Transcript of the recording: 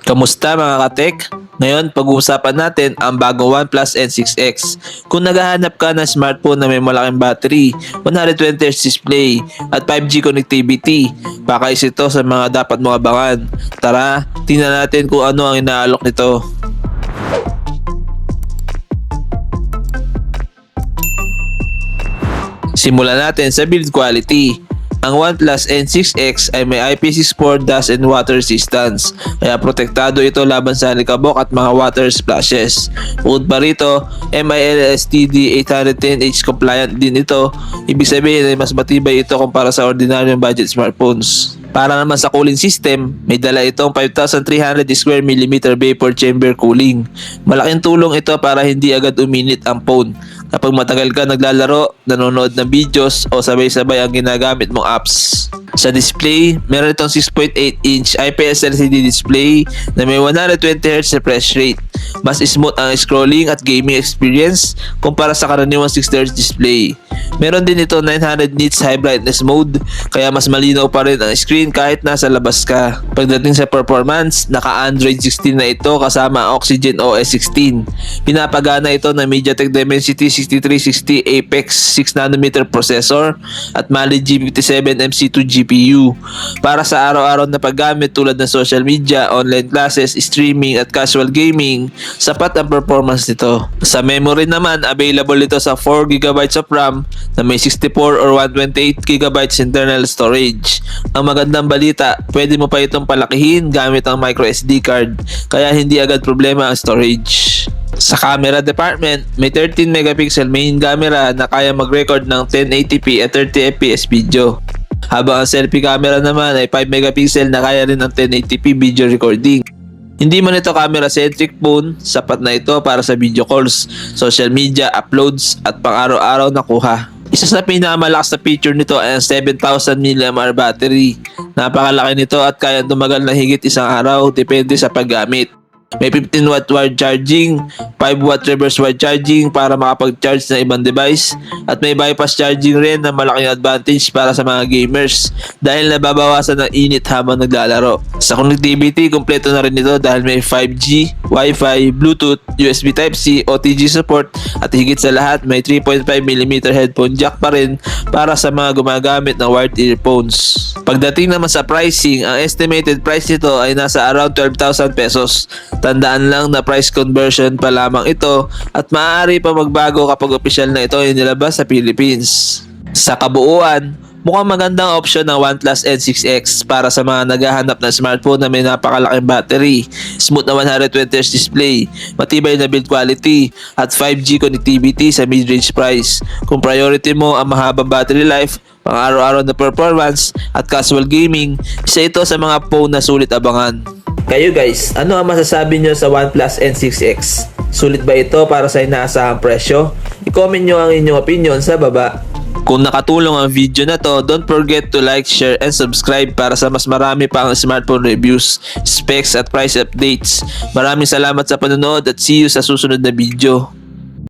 Kamusta mga katek? Ngayon, pag-uusapan natin ang bagong OnePlus N6X. Kung naghahanap ka ng smartphone na may malaking battery, 120Hz display, at 5G connectivity, pakais ito sa mga dapat mong abangan. Tara, tingnan natin kung ano ang inaalok nito. Simulan natin sa build quality. Ang OnePlus N6X ay may IP64 dust and water resistance, kaya protektado ito laban sa alikabok at mga water splashes. Bukod pa rito, MILSTD 810H compliant din ito, ibig sabihin ay mas matibay ito kumpara sa ordinaryong budget smartphones. Para naman sa cooling system, may dala itong 5,300 square mm vapor chamber cooling. Malaking tulong ito para hindi agad uminit ang phone kapag matagal ka naglalaro, nanonood ng videos o sabay-sabay ang ginagamit mong apps. Sa display, meron itong 6.8-inch IPS LCD display na may 120Hz refresh rate. Mas smooth ang scrolling at gaming experience kumpara sa karaniwang 60Hz display. Meron din ito 900 nits high brightness mode, kaya mas malinaw pa rin ang screen kahit nasa labas ka. Pagdating sa performance, naka-Android 16 na ito kasama Oxygen OS 16. Pinapagana ito ng MediaTek Dimensity 6360 Apex 6nm processor at Mali G57 MC2 GPU. Para sa araw-araw na paggamit tulad ng social media, online classes, streaming at casual gaming, sapat ang performance nito. Sa memory naman, available ito sa 4GB of RAM na may 64 or 128GB internal storage. Ang magandang balita, pwede mo pa itong palakihin gamit ang microSD card, kaya hindi agad problema ang storage. Sa camera department, may 13 megapixel main camera na kaya mag-record ng 1080p at 30fps video. Habang ang selfie camera naman ay 5 megapixel na kaya rin ng 1080p video recording. Hindi man ito camera-centric phone, sapat na ito para sa video calls, social media, uploads at pang-araw-araw na kuha. Isa sa pinakamalakas na feature nito ay ang 7,000 mAh battery. Napakalaki nito at kaya tumagal na higit isang araw depende sa paggamit. May 15W wired charging, 5W reverse wired charging para makapag-charge ng ibang device, at may bypass charging rin na malaking advantage para sa mga gamers dahil nababawasan ng init habang naglalaro. Sa connectivity, kompleto na rin ito dahil may 5G, Wi-Fi, Bluetooth, USB Type-C, OTG support, at higit sa lahat may 3.5mm headphone jack pa rin para sa mga gumagamit ng wired earphones. Pagdating naman sa pricing, ang estimated price nito ay nasa around 12,000 pesos. Tandaan lang na price conversion pa lamang ito at maaari pa magbago kapag opisyal na ito ay nilabas sa Philippines. Sa kabuuan, mukhang magandang option ng OnePlus N6X para sa mga naghahanap ng smartphone na may napakalaking battery, smooth na 120Hz display, matibay na build quality, at 5G connectivity sa mid-range price. Kung priority mo ang mahabang battery life, pang-araw-araw na performance, at casual gaming, isa ito sa mga phone na sulit abangan. Kayo guys, ano ang masasabi nyo sa OnePlus N6X? Sulit ba ito para sa inaasahang presyo? I-comment nyo ang inyong opinion sa baba. Kung nakatulong ang video na to, don't forget to like, share, and subscribe para sa mas marami pang smartphone reviews, specs, at price updates. Maraming salamat sa panonood at see you sa susunod na video.